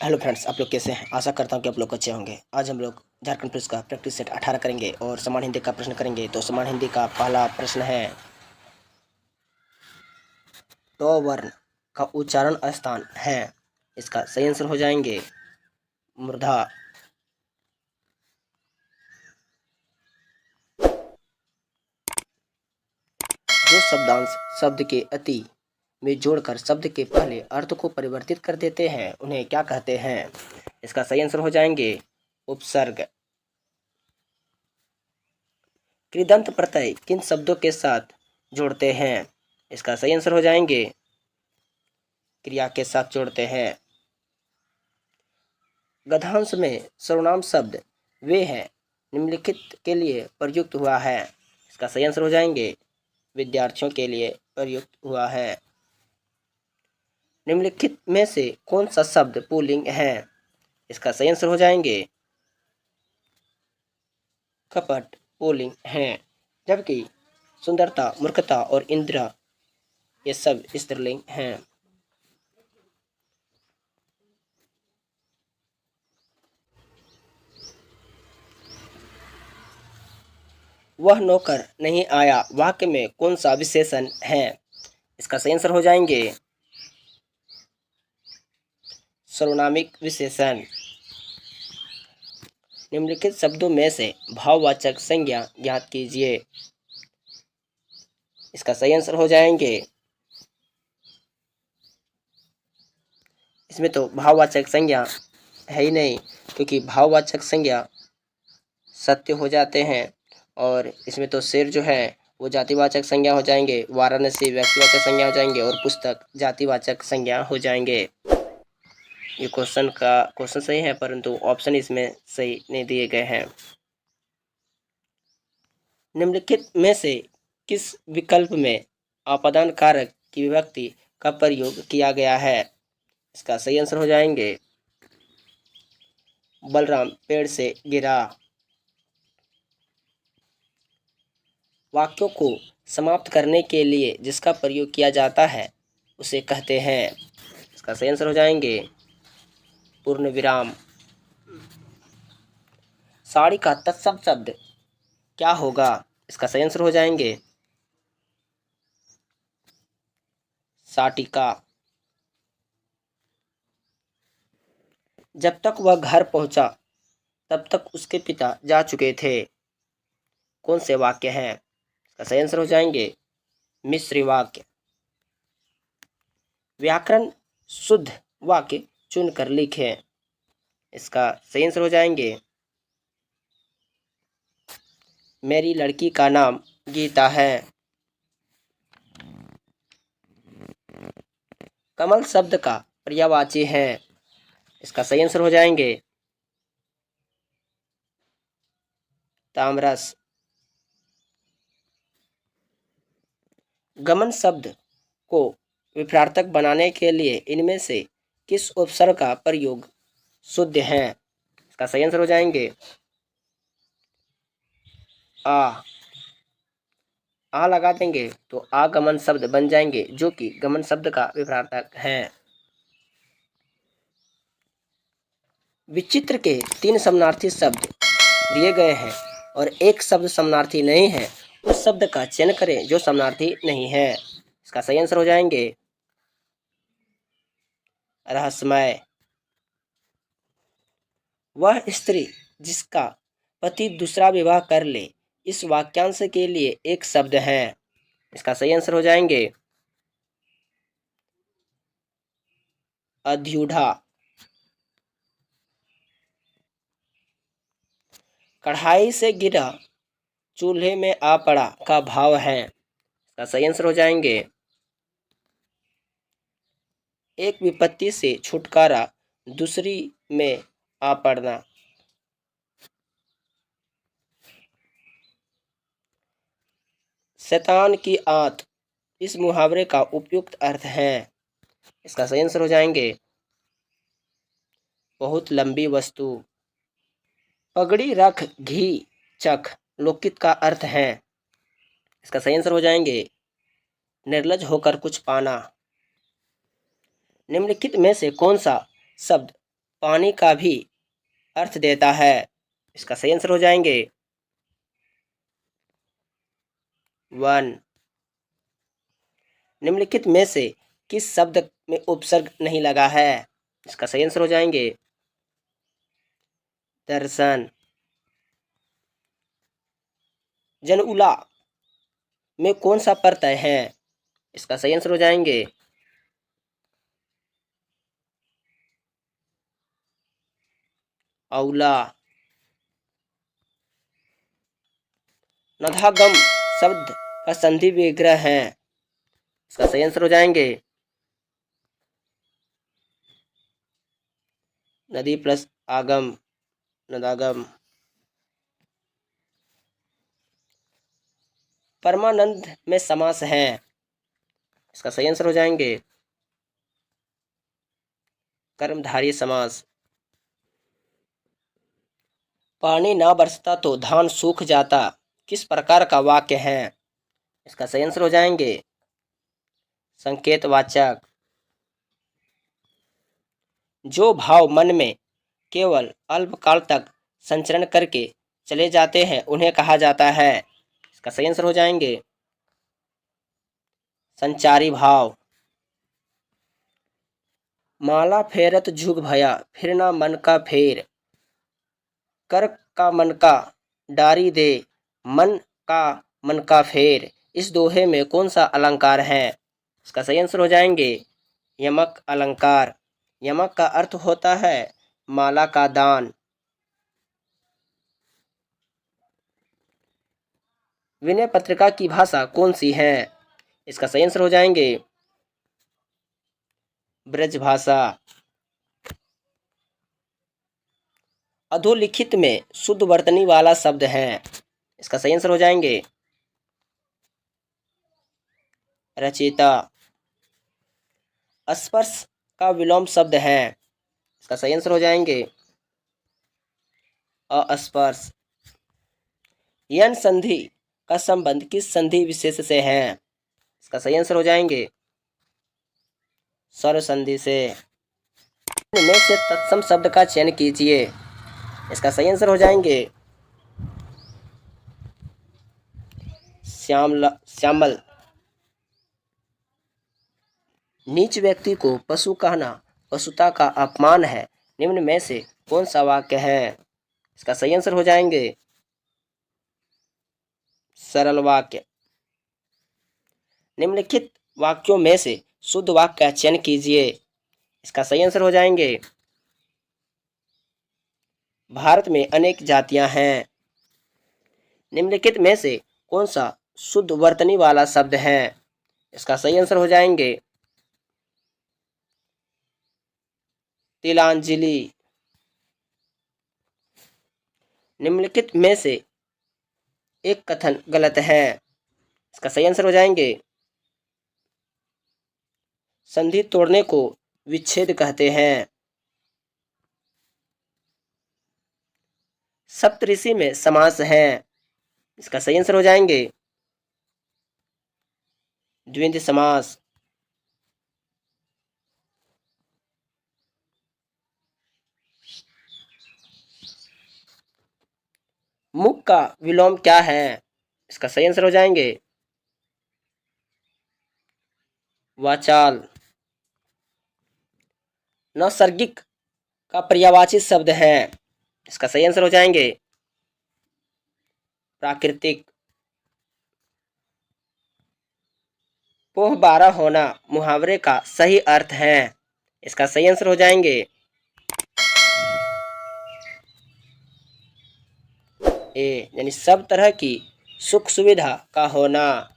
Hello friends, आप लोग कैसे हैं। आशा करता हूँ कि आप लोग अच्छे होंगे। आज हम लोग झारखंड पुलिस का प्रैक्टिस सेट 18 करेंगे और समान हिंदी का प्रश्न करेंगे। तो समान हिंदी का पहला प्रश्न है, तो वर्ण का उच्चारण स्थान है। इसका सही आंसर हो जाएंगे मूर्धा। जो शब्दांश शब्द के अति में जोड़कर शब्द के पहले अर्थ को परिवर्तित कर देते हैं उन्हें क्या कहते हैं। इसका सही आंसर हो जाएंगे उपसर्ग। कृदंत प्रत्यय किन शब्दों के साथ जोड़ते हैं। इसका सही आंसर हो जाएंगे क्रिया के साथ जोड़ते हैं। गद्यांश में सर्वनाम शब्द वे हैं निम्नलिखित के लिए प्रयुक्त हुआ है। इसका सही आंसर हो जाएंगे विद्यार्थियों के लिए प्रयुक्त हुआ है। निम्नलिखित में से कौन सा शब्द पुल्लिंग है। इसका सही आंसर हो जाएंगे कपट पुल्लिंग है, जबकि सुंदरता, मूर्खता और इंद्र ये सब स्त्रीलिंग हैं। वह नौकर नहीं आया वाक्य में कौन सा विशेषण है। इसका सही आंसर हो जाएंगे सर्वनामिक विशेषण। निम्नलिखित शब्दों में से भाववाचक संज्ञा ज्ञात कीजिए। इसका सही आंसर हो जाएंगे, इसमें तो भाववाचक संज्ञा है ही नहीं, क्योंकि भाववाचक संज्ञा सत्य हो जाते हैं और इसमें तो शेर जो है वो जातिवाचक संज्ञा हो जाएंगे, वाराणसी व्यक्तिवाचक संज्ञा हो जाएंगे और पुस्तक जातिवाचक संज्ञा हो जाएंगे। ये क्वेश्चन सही है, परंतु ऑप्शन इसमें सही नहीं दिए गए हैं। निम्नलिखित में से किस विकल्प में आपादान कारक की विभक्ति का प्रयोग किया गया है। इसका सही आंसर हो जाएंगे बलराम पेड़ से गिरा। वाक्यों को समाप्त करने के लिए जिसका प्रयोग किया जाता है उसे कहते हैं। इसका सही आंसर हो जाएंगे पूर्ण विराम। साड़ी का तत्सम शब्द क्या होगा। इसका सही आंसर हो जाएंगे साटिका। जब तक वह घर पहुंचा तब तक उसके पिता जा चुके थे। कौन से वाक्य हैं। इसका सही आंसर हो जाएंगे मिश्र वाक्य। व्याकरण शुद्ध वाक्य चुनकर लिखें। इसका सही आंसर हो जाएंगे मेरी लड़की का नाम गीता है। कमल शब्द का पर्यायवाची है। इसका सही आंसर हो जाएंगे तामरस। गमन शब्द को विपरार्थक बनाने के लिए इनमें से किस उपसर्ग का प्रयोग शुद्ध है। इसका सही आंसर हो जाएंगे आ लगा देंगे तो आगमन शब्द बन जाएंगे, जो कि गमन शब्द का विपरार्थक है। विचित्र के 3 समानार्थी शब्द दिए गए हैं और एक शब्द समानार्थी नहीं है, उस शब्द का चयन करें जो समानार्थी नहीं है। इसका सही आंसर हो जाएंगे रहस्यमय। वह स्त्री जिसका पति दूसरा विवाह कर ले इस वाक्यांश के लिए एक शब्द है। इसका सही आंसर हो जाएंगे अध्युढ़ा। कढ़ाई से गिरा चूल्हे में आ पड़ा का भाव है। इसका सही आंसर हो जाएंगे एक विपत्ति से छुटकारा दूसरी में आ पड़ना। शैतान की आंत इस मुहावरे का उपयुक्त अर्थ है। इसका सही आंसर हो जाएंगे बहुत लंबी वस्तु। पगड़ी रख घी चख लोकित का अर्थ है। इसका सही आंसर हो जाएंगे निर्लज होकर कुछ पाना। निम्नलिखित में से कौन सा शब्द पानी का भी अर्थ देता है। इसका सही आंसर हो जाएंगे वन। निम्नलिखित में से किस शब्द में उपसर्ग नहीं लगा है? इसका सही आंसर हो जाएंगे दर्शन। जनउला में कौन सा प्रत्यय है? इसका सही आंसर हो जाएंगे औला। नधागम शब्द का संधि विग्रह है। इसका सही आंसर हो जाएंगे नदी प्लस आगम, नदागम। परमानंद में समास है। इसका सही आंसर हो जाएंगे कर्मधारय समास। पानी ना बरसता तो धान सूख जाता, किस प्रकार का वाक्य है? इसका सही आंसर हो जाएंगे संकेतवाचक। जो भाव मन में केवल अल्पकाल तक संचरण करके चले जाते हैं उन्हें कहा जाता है। इसका सही आंसर हो जाएंगे संचारी भाव। माला फेरत झुग भया, फिर ना मन का फेर। कर का मन का डारी दे, मन का फेर। इस दोहे में कौन सा अलंकार है? इसका सही आंसर हो जाएंगे यमक अलंकार। यमक का अर्थ होता है माला का दान। विनय पत्रिका की भाषा कौन सी है? इसका सही आंसर हो जाएंगे ब्रज भाषा। अधोलिखित में शुद्ध वर्तनी वाला शब्द है। इसका सही आंसर हो जाएंगे रचयिता। स्पर्श का विलोम शब्द है। इसका सही आंसर हो जाएंगे अस्पर्श। यन संधि का संबंध किस संधि विशेष से है? इसका सही आंसर हो जाएंगे सर्व संधि से। इनमें से तत्सम शब्द का चयन कीजिए। इसका सही आंसर हो जाएंगे श्यामल। नीच व्यक्ति को पशु कहना पशुता का अपमान है। निम्न में से कौन सा वाक्य है? इसका सही आंसर हो जाएंगे सरल वाक्य। निम्नलिखित वाक्यों में से शुद्ध वाक्य का चयन कीजिए। इसका सही आंसर हो जाएंगे भारत में अनेक जातियां हैं। निम्नलिखित में से कौन सा शुद्ध वर्तनी वाला शब्द है? इसका सही आंसर हो जाएंगे तिलांजलि। निम्नलिखित में से एक कथन गलत है। इसका सही आंसर हो जाएंगे संधि तोड़ने को विच्छेद कहते हैं। सप्तऋषि में समास है। इसका सही आंसर हो जाएंगे द्वंद्व समास। मुख का विलोम क्या है? इसका सही आंसर हो जाएंगे वाचाल। नैसर्गिक का पर्यायवाची शब्द है। इसका सही आंसर हो जाएंगे प्राकृतिक। पोह 12 होना मुहावरे का सही अर्थ है। इसका सही आंसर हो जाएंगे ए, यानी सब तरह की सुख सुविधा का होना।